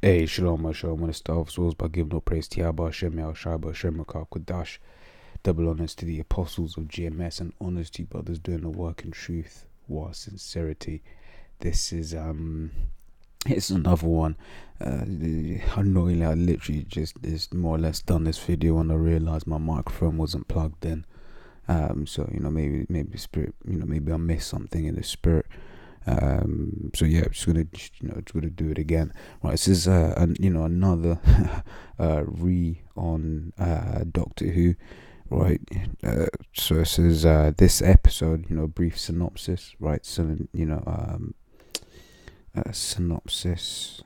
Hey, Shalom, Shalom. I want to start off souls by giving all praise to Yahweh, Hashem, Yahushua, Hashem, Makar, Kodash. Double honors to the apostles of GMS and honors to you brothers doing the work in truth, war, sincerity. This is, it's another one. Annoyingly, I literally just more or less done this video when I realized my microphone wasn't plugged in. So, maybe spirit, maybe I missed something in the spirit. So yeah, just gonna do it again. Right, this is another re on Doctor Who. Right, so this is this episode, brief synopsis. Right, so synopsis.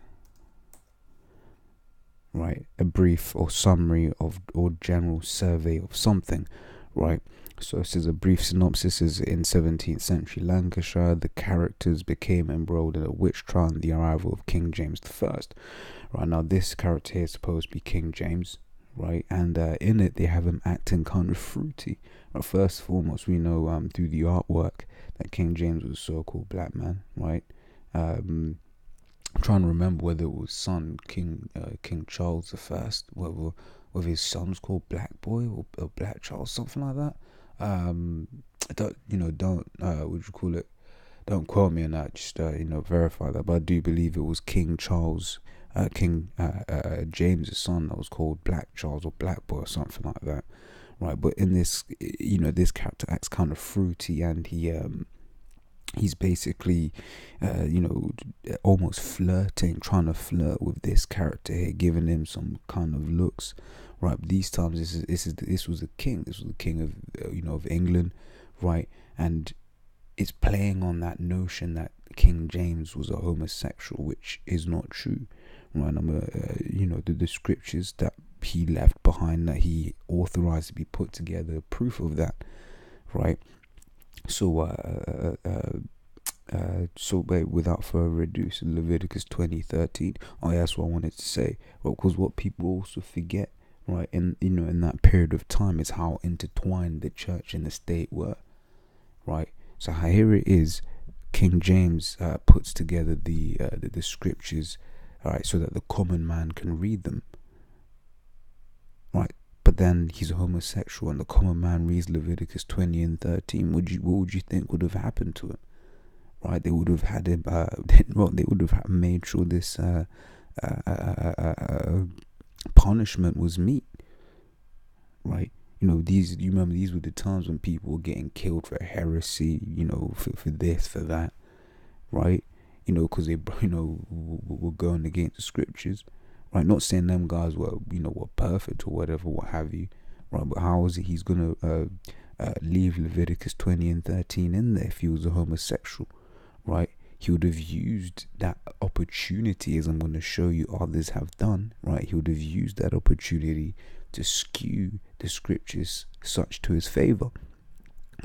Right, a brief or summary of or general survey of something. Right. So this is a brief synopsis. Is in 17th century Lancashire, the characters became embroiled in a witch trial and the arrival of King James I. Right, now this character here is supposed to be King James, right? And in it they have him acting kind of fruity. Right, first and foremost, we know through the artwork that King James was a so-called black man, right? I'm trying to remember whether it was son King Charles I, whether his son was called Black Boy or Black Charles, something like that. Don't don't quote me on that, just verify that, but I do believe it was King Charles, King James's son that was called Black Charles or Black Boy or something like that, right? But in this, this character acts kind of fruity, and he's basically almost trying to flirt with this character here, giving him some kind of looks. Right, but these times this was the king of of England, right? And it's playing on that notion that King James was a homosexual, which is not true, right? The scriptures that he left behind, that he authorized to be put together, proof of that, right? So without further ado, so Leviticus 20:13. Oh, yeah, that's what I wanted to say. Well, because what people also forget, right, in that period of time, is how intertwined the church and the state were, right? So here it is, King James puts together the scriptures, all right, so that the common man can read them, right? But then he's a homosexual, and the common man reads Leviticus 20:13. What would you think would have happened to him? Right, they would have had him. They would have made sure this punishment was meet. Right, you remember these were the times when people were getting killed for heresy. For this, for that. Right, because they were going against the scriptures. Right, not saying them guys were were perfect or whatever, what have you. Right, but how is it he's gonna leave Leviticus 20:13 in there if he was a homosexual? Right, he would have used that opportunity, as I'm going to show you others have done. Right, he would have used that opportunity to skew the scriptures such to his favor.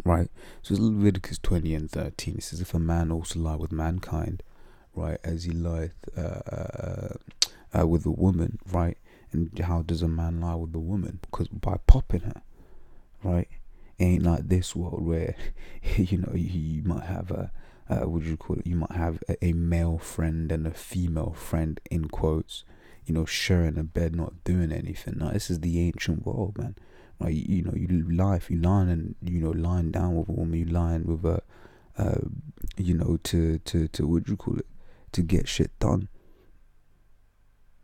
Right, so Leviticus 20:13. It says, "If a man also lie with mankind, right, as he lieth with a woman, right." And how does a man lie with a woman? Because by popping her, right? It ain't like this world where you might have you might have a male friend and a female friend, in quotes, sharing a bed, not doing anything. Now, this is the ancient world, man. Right, you lie, if you lying and lying down with a woman, you lying with a to get shit done.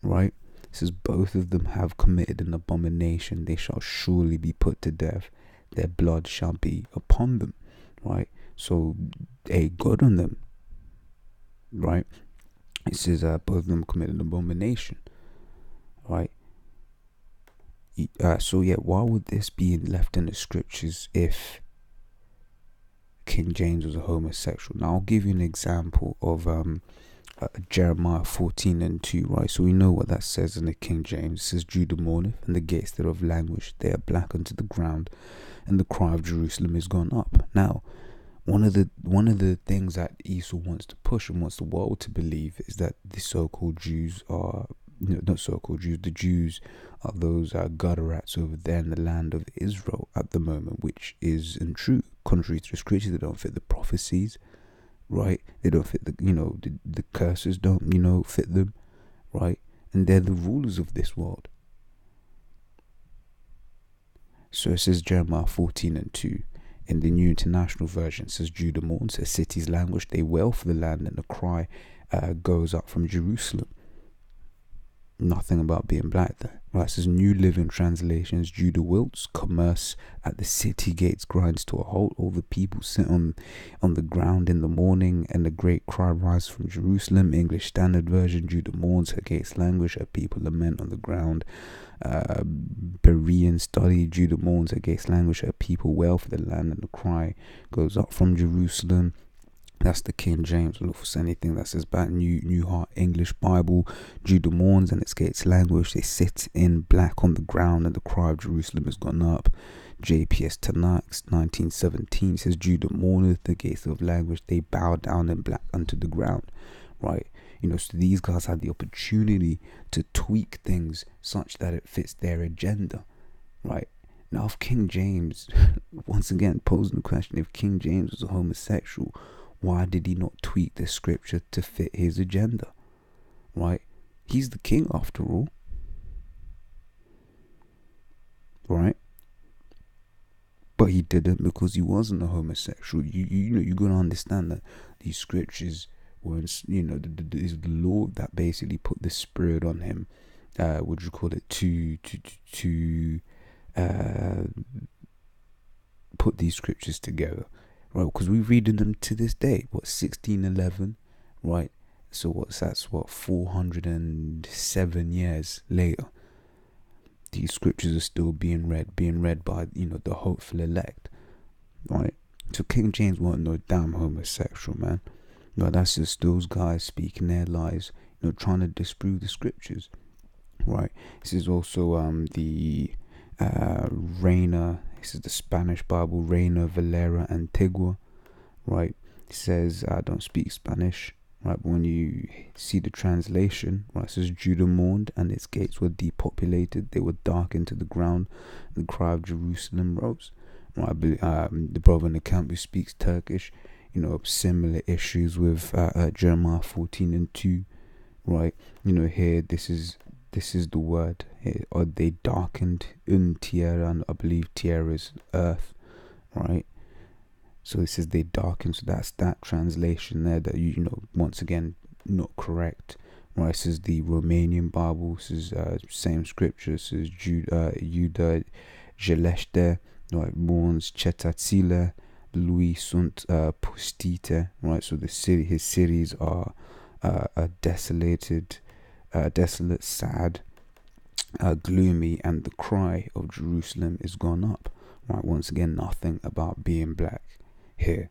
Right, it says both of them have committed an abomination, they shall surely be put to death, their blood shall be upon them. Right, so God on them. Right, it says both of them committed an abomination. Right, so yeah, why would this be left in the scriptures if King James was a homosexual? Now I'll give you an example of Jeremiah 14:2. Right, so we know what that says in the King James. It says, "Judah mourneth, and the gates thereof languish, they are black unto the ground, and the cry of Jerusalem is gone up." Now, one of the things that Esau wants to push and wants the world to believe is that the so-called Jews are, not so-called Jews, the Jews are those gutter rats over there in the land of Israel at the moment, which is untrue. Contrary to the scriptures, they don't fit the prophecies, right? They don't fit the curses don't fit them, right? and they're the rulers of this world. So it says Jeremiah 14:2. In the New International Version, it says Judah mourns, a city's language, they wail for the land, and the cry goes up from Jerusalem. Nothing about being black there. Right, it says New Living Translations, Judah wilts, commerce at the city gates grinds to a halt, all the people sit on the ground in the morning, and a great cry rises from Jerusalem. English Standard Version, Judah mourns, her gates languish, her people lament on the ground. Berean Study, Judah mourns, her gates languish, her people wail for the land, and the cry goes up from Jerusalem. That's the King James. Look for anything that says back. New Heart English Bible, Judah mourns and its gates languish, they sit in black on the ground, and the cry of Jerusalem has gone up. JPS Tanakh 1917 says Judah mourneth, the gates of language, they bow down in black unto the ground. Right, so these guys had the opportunity to tweak things such that it fits their agenda. Right, now if King James, once again posing the question, if King James was a homosexual, why did he not tweak the scripture to fit his agenda? Right? He's the king after all. Right? But he didn't, because he wasn't a homosexual. You gotta understand that these scriptures weren't, it's the Lord that basically put the spirit on him. Would you call it to put these scriptures together. Right, because we're reading them to this day. 1611, right? So that's 407 years later. These scriptures are still being read by the hopeful elect, right? So King James wasn't no damn homosexual, man. No, that's just those guys speaking their lies, trying to disprove the scriptures, right? This is also the Reina. This is the Spanish Bible, Reina Valera Antigua, right? It says, I don't speak Spanish, right? But when you see the translation, right, it says Judah mourned and its gates were depopulated, they were darkened to the ground, and the cry of Jerusalem rose. Right, the brother in the camp who speaks Turkish, similar issues with Jeremiah 14:2, right? Here this is the word. Or they darkened tierra, and I believe tierra is earth, right? So it says they darkened. So that's that translation there that once again not correct, right? This is the Romanian Bible. This is same scripture. This is Judah Jelește, right? Mourns cetățile lui sunt pustite, right? So his cities are desolated. Desolate, sad, gloomy, and the cry of Jerusalem is gone up. Right, once again, nothing about being black here,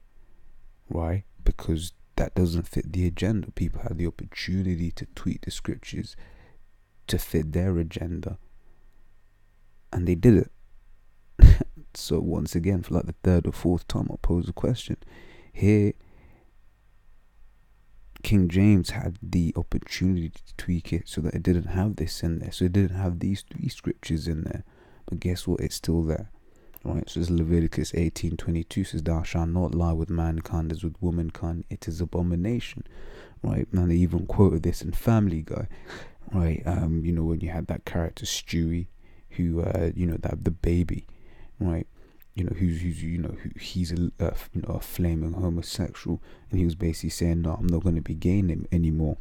right? Because that doesn't fit the agenda. People had the opportunity to tweak the scriptures to fit their agenda, and they did it. So once again, for like the third or fourth time, I'll pose a question. Here, King James had the opportunity to tweak it so that it didn't have this in there. So it didn't have these three scriptures in there. But guess what? It's still there. Right? So it's Leviticus 18:22 says, thou shalt not lie with mankind as with womankind. It is abomination. Right? And they even quoted this in Family Guy. Right? When you had that character Stewie, who that the baby, right? He's a flaming homosexual, and he was basically saying, no, I'm not going to be gay anymore.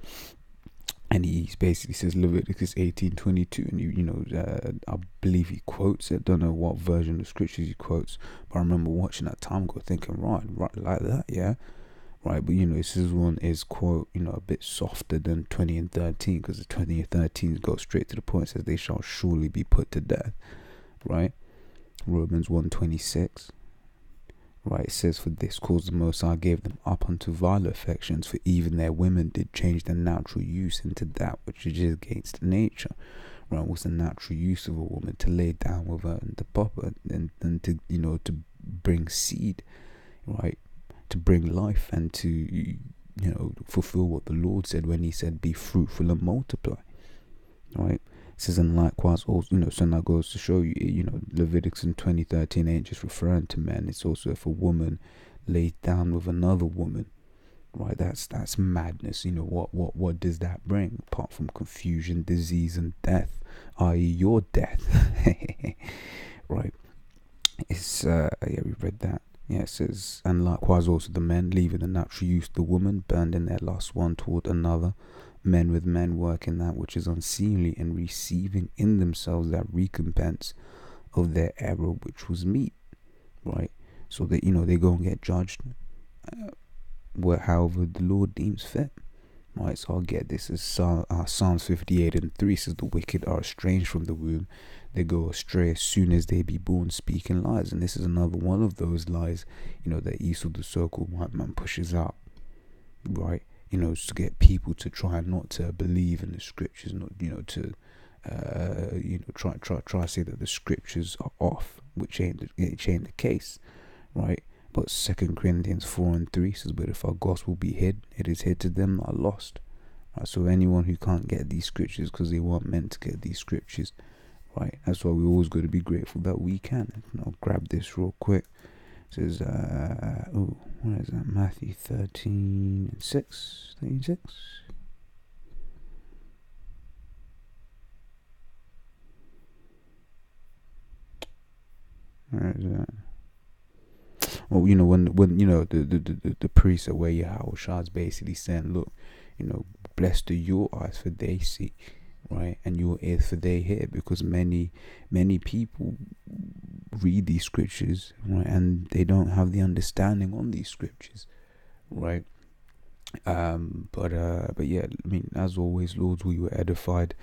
And he basically says Leviticus 18:22, and I believe he quotes it. Don't know what version of scriptures he quotes, but I remember watching that time ago thinking, right like that, yeah, right. But this one is quote a bit softer than 20 and 13, because the 20 and 13 go straight to the point. It says they shall surely be put to death, right? Romans 1:26, right? It says, for this cause the Most High gave them up unto vile affections, for even their women did change their natural use into that which is against nature. Right? What's the natural use of a woman? To lay down with her and to pop her, and to to bring seed, right? To bring life, and to fulfill what the Lord said when he said, be fruitful and multiply, right? It says, and likewise also, so that goes to show you, Leviticus in 20:13 ain't just referring to men. It's also if a woman laid down with another woman, right? That's madness. What does that bring apart from confusion, disease, and death, i.e., your death? Right? It's yeah, we read that. Yeah, it says, and likewise also the men, leaving the natural use of the woman, burned in their lust one toward another. Men with men working that which is unseemly, and receiving in themselves that recompense of their error which was meet. Right? So that they go and get judged, however the Lord deems fit. Right, so I'll get this as Psalms 58:3 says, the wicked are estranged from the womb. They go astray as soon as they be born, speaking lies. And this is another one of those lies, that Esau, the so-called white man, pushes out. Right, to get people to try not to believe in the scriptures, not to try to say that the scriptures are off, which ain't the case. Right? But 2 Corinthians 4:3 says, but if our gospel be hid, it is hid to them that are lost. Right? So anyone who can't get these scriptures because they weren't meant to get these scriptures, right? That's why we always got to be grateful that we can. And I'll grab this real quick. It says, what is that? Matthew 13:6. 36. Where is that? Well, when the priest at where Yahweh is basically saying, look, blessed are your eyes for they see, right, and your ears for they hear, because many people read these scriptures, right, and they don't have the understanding on these scriptures, right. But yeah, I mean, as always, Lords, we were edified.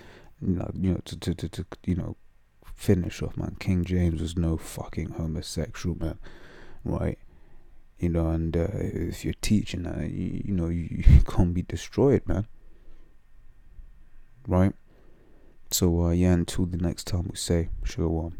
To finish off, man. King James was no fucking homosexual, man. Right, and if you're teaching that, you can't be destroyed, man. Right. So yeah, until the next time, we say shalom.